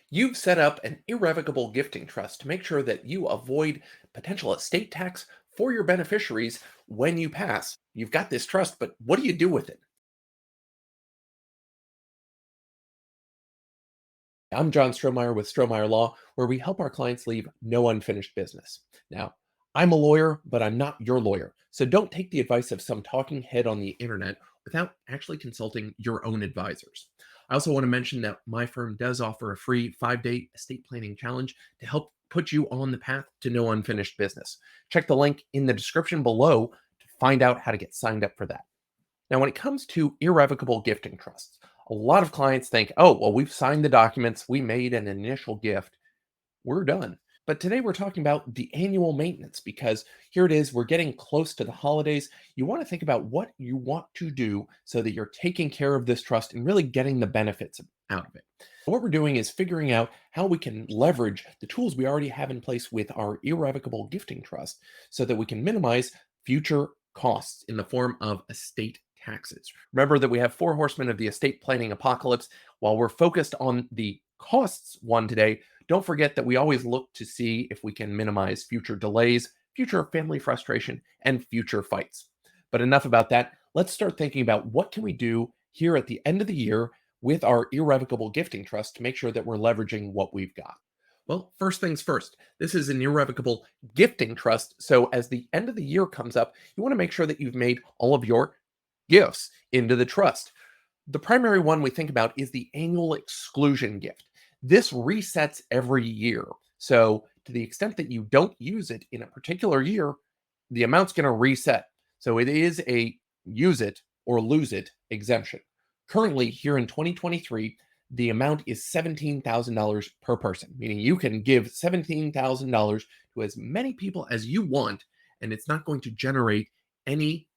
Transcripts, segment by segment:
You've set up an irrevocable gifting trust to make sure that you avoid potential estate tax for your beneficiaries when you pass. You've got this trust, but what do you do with it? I'm John Strohmeyer with Strohmeyer Law, where we help our clients leave no unfinished business. Now, I'm a lawyer, but I'm not your lawyer. So don't take the advice of some talking head on the internet without actually consulting your own advisors. I also want to mention that my firm does offer a free 5-day estate planning challenge to help put you on the path to no unfinished business. Check the link in the description below to find out how to get signed up for that. Now, when it comes to irrevocable gifting trusts, a lot of clients think, oh, well, we've signed the documents, we made an initial gift, we're done. But today we're talking about the annual maintenance because here it is, we're getting close to the holidays. You want to think about what you want to do so that you're taking care of this trust and really getting the benefits out of it. What we're doing is figuring out how we can leverage the tools we already have in place with our irrevocable gifting trust so that we can minimize future costs in the form of estate taxes. Remember that we have four horsemen of the estate planning apocalypse. While we're focused on the costs one today, don't forget that we always look to see if we can minimize future delays, future family frustration, and future fights. But enough about that. Let's start thinking about what can we do here at the end of the year with our irrevocable gifting trust to make sure that we're leveraging what we've got. Well, first things first, this is an irrevocable gifting trust. So as the end of the year comes up, you want to make sure that you've made all of your gifts into the trust. The primary one we think about is the annual exclusion gift. This resets every year. So, to the extent that you don't use it in a particular year, the amount's going to reset. So, it is a use it or lose it exemption. Currently, here in 2023, the amount is $17,000 per person, meaning you can give $17,000 to as many people as you want, and it's not going to generate any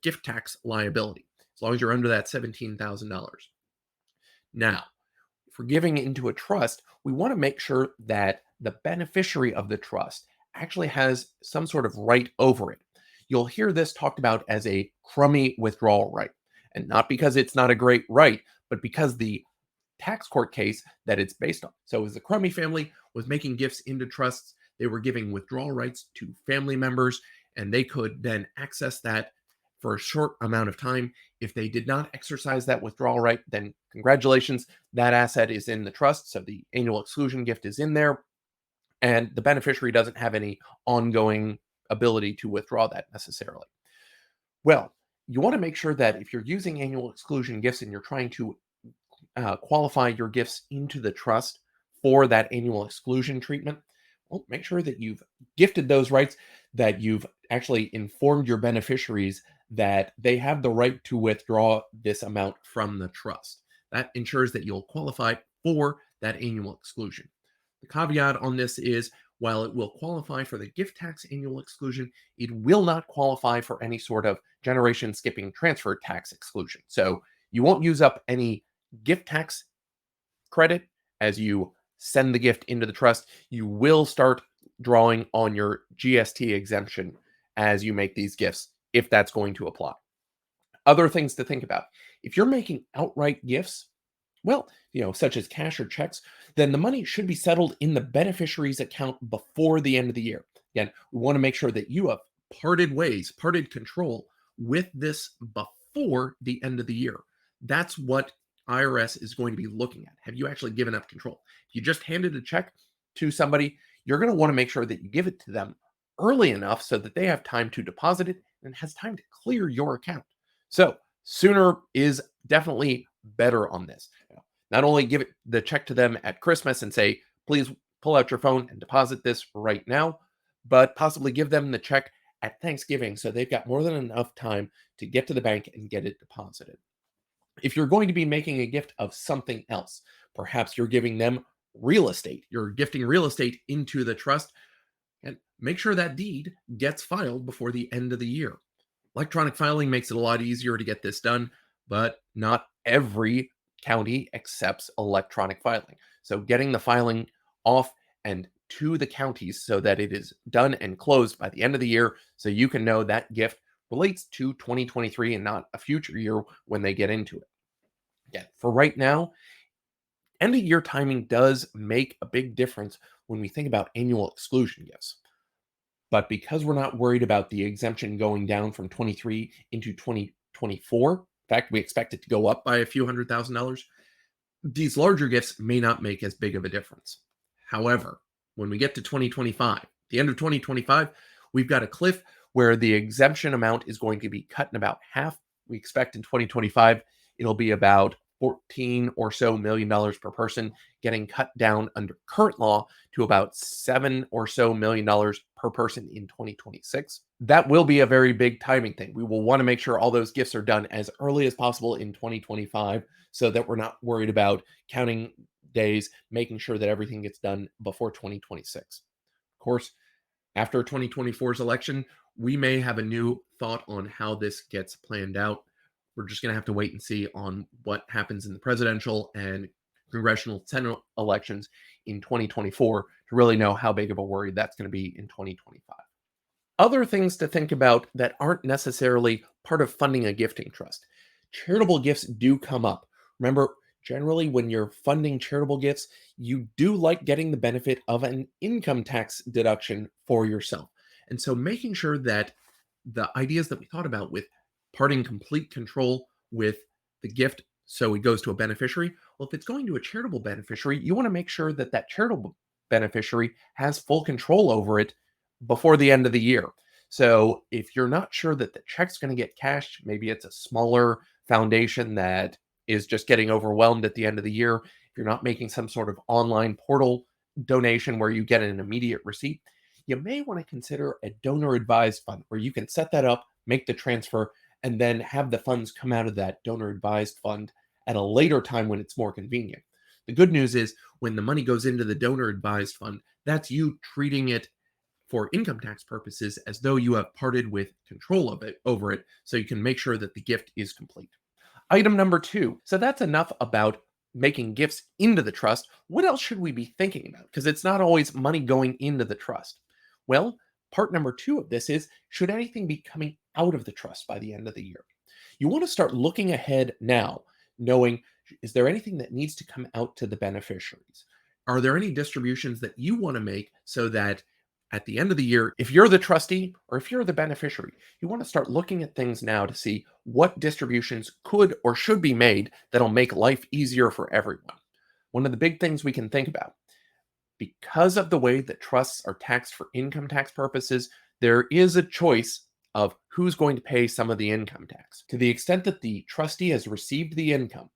gift tax liability as long as you're under that $17,000. Now, for giving into a trust, we want to make sure that the beneficiary of the trust actually has some sort of right over it. You'll hear this talked about as a crummy withdrawal right. And not because it's not a great right, but because the tax court case that it's based on. So, as the Crummy family was making gifts into trusts, they were giving withdrawal rights to family members, and they could then access that for a short amount of time. If they did not exercise that withdrawal right, then congratulations, that asset is in the trust. So the annual exclusion gift is in there, and the beneficiary doesn't have any ongoing ability to withdraw that necessarily. Well, you want to make sure that if you're using annual exclusion gifts and you're trying to qualify your gifts into the trust for that annual exclusion treatment, well, make sure that you've gifted those rights, that you've actually informed your beneficiaries that they have the right to withdraw this amount from the trust. That ensures that you'll qualify for that annual exclusion. The caveat on this is while it will qualify for the gift tax annual exclusion, it will not qualify for any sort of generation skipping transfer tax exclusion. So you won't use up any gift tax credit as you send the gift into the trust. You will start drawing on your GST exemption as you make these gifts, if that's going to apply. Other things to think about. If you're making outright gifts, well, such as cash or checks, then the money should be settled in the beneficiary's account before the end of the year. Again, we want to make sure that you have parted ways, parted control with this before the end of the year. That's what IRS is going to be looking at. Have you actually given up control? If you just handed a check to somebody, you're going to want to make sure that you give it to them early enough so that they have time to deposit it and has time to clear your account. So sooner is definitely better on this. Not only give the check to them at Christmas and say, please pull out your phone and deposit this right now, but possibly give them the check at Thanksgiving so they've got more than enough time to get to the bank and get it deposited. If you're going to be making a gift of something else, perhaps you're giving them real estate, you're gifting real estate into the trust, and make sure that deed gets filed before the end of the year. Electronic filing makes it a lot easier to get this done, but not every county accepts electronic filing. So getting the filing off and to the counties so that it is done and closed by the end of the year so you can know that gift relates to 2023 and not a future year when they get into it. Yeah, for right now, End of year timing does make a big difference when we think about annual exclusion gifts. But because we're not worried about the exemption going down from 23 into 2024, in fact, we expect it to go up by a few $100,000, these larger gifts may not make as big of a difference. However, when we get to 2025, the end of 2025, we've got a cliff where the exemption amount is going to be cut in about half. We expect in 2025, it'll be about 14 or so million dollars per person, getting cut down under current law to about $7 or so million per person in 2026. That will be a very big timing thing. We will want to make sure all those gifts are done as early as possible in 2025 so that we're not worried about counting days, making sure that everything gets done before 2026. Of course, after 2024's election, we may have a new thought on how this gets planned out. We're just going to have to wait and see on what happens in the presidential and congressional Senate elections in 2024 to really know how big of a worry that's going to be in 2025. Other things to think about that aren't necessarily part of funding a gifting trust. Charitable gifts do come up. Remember, generally, when you're funding charitable gifts, you do like getting the benefit of an income tax deduction for yourself. And so making sure that the ideas that we thought about with parting complete control with the gift so it goes to a beneficiary, well, if it's going to a charitable beneficiary, you want to make sure that that charitable beneficiary has full control over it before the end of the year. So if you're not sure that the check's going to get cashed, maybe it's a smaller foundation that is just getting overwhelmed at the end of the year. If you're not making some sort of online portal donation where you get an immediate receipt, you may want to consider a donor advised fund where you can set that up, make the transfer, and then have the funds come out of that donor advised fund at a later time when it's more convenient. The good news is when the money goes into the donor advised fund, that's you treating it for income tax purposes as though you have parted with control of it over it, so you can make sure that the gift is complete. Item number 2. So that's enough about making gifts into the trust. What else should we be thinking about? Because it's not always money going into the trust. Well, part number 2 of this is, should anything be coming out of the trust by the end of the year? You want to start looking ahead now, knowing, is there anything that needs to come out to the beneficiaries? Are there any distributions that you want to make so that at the end of the year, if you're the trustee or if you're the beneficiary, you want to start looking at things now to see what distributions could or should be made that'll make life easier for everyone. One of the big things we can think about, because of the way that trusts are taxed for income tax purposes, there is a choice of who's going to pay some of the income tax. To the extent that the trustee has received the income,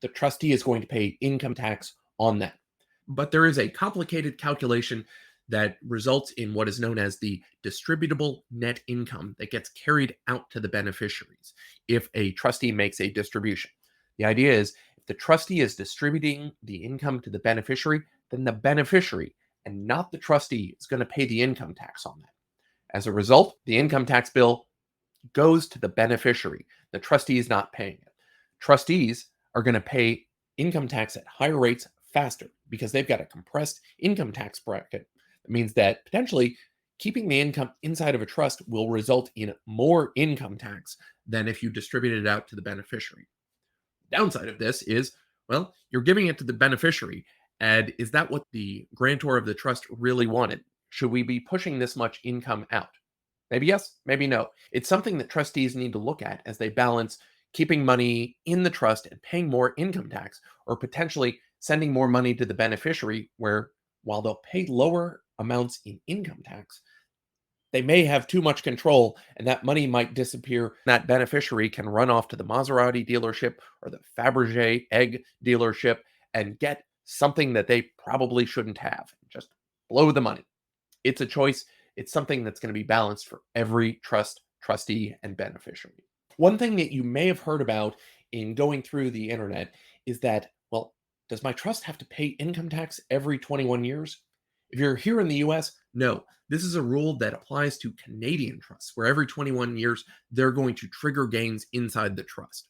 the trustee is going to pay income tax on that. But there is a complicated calculation that results in what is known as the distributable net income that gets carried out to the beneficiaries if a trustee makes a distribution. The idea is, if the trustee is distributing the income to the beneficiary, then the beneficiary and not the trustee is going to pay the income tax on that. As a result, the income tax bill goes to the beneficiary. The trustee is not paying it. Trustees are going to pay income tax at higher rates faster because they've got a compressed income tax bracket. That means that potentially keeping the income inside of a trust will result in more income tax than if you distribute it out to the beneficiary. The downside of this is, well, you're giving it to the beneficiary. And is that what the grantor of the trust really wanted? Should we be pushing this much income out? Maybe yes, maybe no. It's something that trustees need to look at as they balance keeping money in the trust and paying more income tax, or potentially sending more money to the beneficiary where, while they'll pay lower amounts in income tax, they may have too much control and that money might disappear. That beneficiary can run off to the Maserati dealership or the Fabergé egg dealership and get something that they probably shouldn't have. Just blow the money. It's a choice. It's something that's going to be balanced for every trust, trustee, and beneficiary. One thing that you may have heard about in going through the internet is that, well, does my trust have to pay income tax every 21 years? If you're here in the US, no. This is a rule that applies to Canadian trusts, where every 21 years, they're going to trigger gains inside the trust.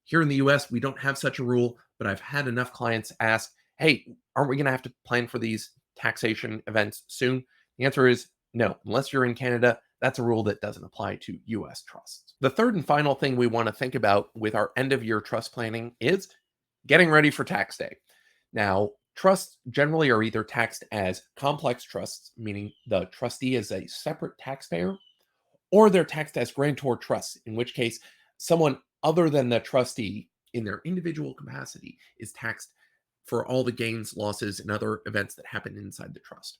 Here in the US, we don't have such a rule, but I've had enough clients ask, hey, aren't we going to have to plan for these taxation events soon? The answer is no. Unless you're in Canada, that's a rule that doesn't apply to US trusts. The third and final thing we want to think about with our end of year trust planning is getting ready for tax day. Now, trusts generally are either taxed as complex trusts, meaning the trustee is a separate taxpayer, or they're taxed as grantor trusts, in which case someone other than the trustee in their individual capacity is taxed for all the gains, losses, and other events that happen inside the trust.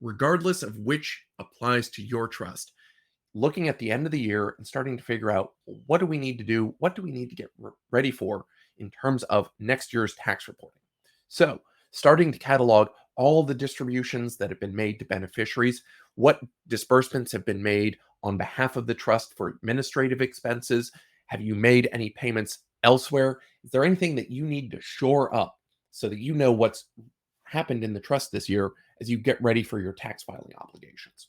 Regardless of which applies to your trust, looking at the end of the year and starting to figure out what do we need to do, what do we need to get ready for in terms of next year's tax reporting. So, starting to catalog all the distributions that have been made to beneficiaries, what disbursements have been made on behalf of the trust for administrative expenses. Have you made any payments elsewhere? Is there anything that you need to shore up so that you know what's happened in the trust this year as you get ready for your tax filing obligations?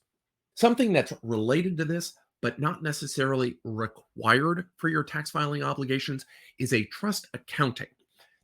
Something that's related to this, but not necessarily required for your tax filing obligations, is a trust accounting.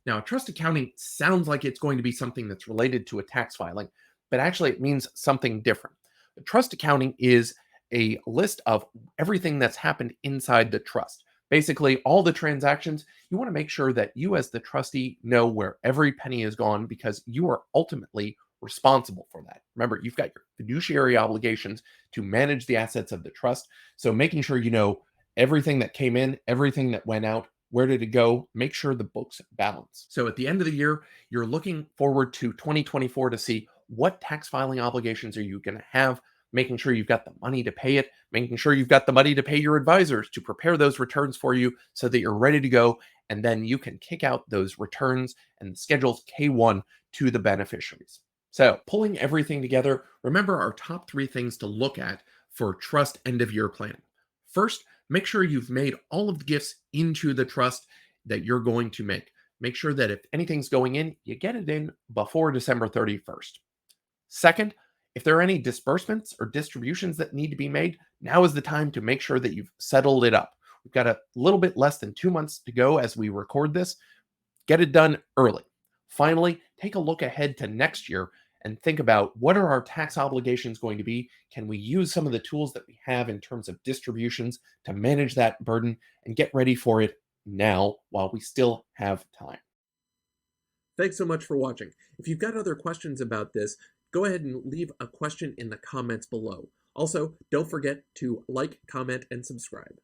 Now, a trust accounting sounds like it's going to be something that's related to a tax filing, but actually it means something different. A trust accounting is a list of everything that's happened inside the trust. Basically, all the transactions, you want to make sure that you, as the trustee, know where every penny is gone because you are ultimately responsible for that. Remember, you've got your fiduciary obligations to manage the assets of the trust. So making sure you know everything that came in, everything that went out, where did it go? Make sure the books balance. So at the end of the year, you're looking forward to 2024 to see what tax filing obligations are you going to have, making sure you've got the money to pay it, making sure you've got the money to pay your advisors to prepare those returns for you so that you're ready to go. And then you can kick out those returns and schedules K1 to the beneficiaries. So, pulling everything together, remember our top 3 things to look at for trust end of year planning. First, make sure you've made all of the gifts into the trust that you're going to make. Make sure that if anything's going in, you get it in before December 31st. Second, if there are any disbursements or distributions that need to be made, now is the time to make sure that you've settled it up. We've got a little bit less than 2 months to go as we record this. Get it done early. Finally, take a look ahead to next year and think about what are our tax obligations going to be? Can we use some of the tools that we have in terms of distributions to manage that burden and get ready for it now while we still have time? Thanks so much for watching. If you've got other questions about this, go ahead and leave a question in the comments below. Also, don't forget to like, comment, and subscribe.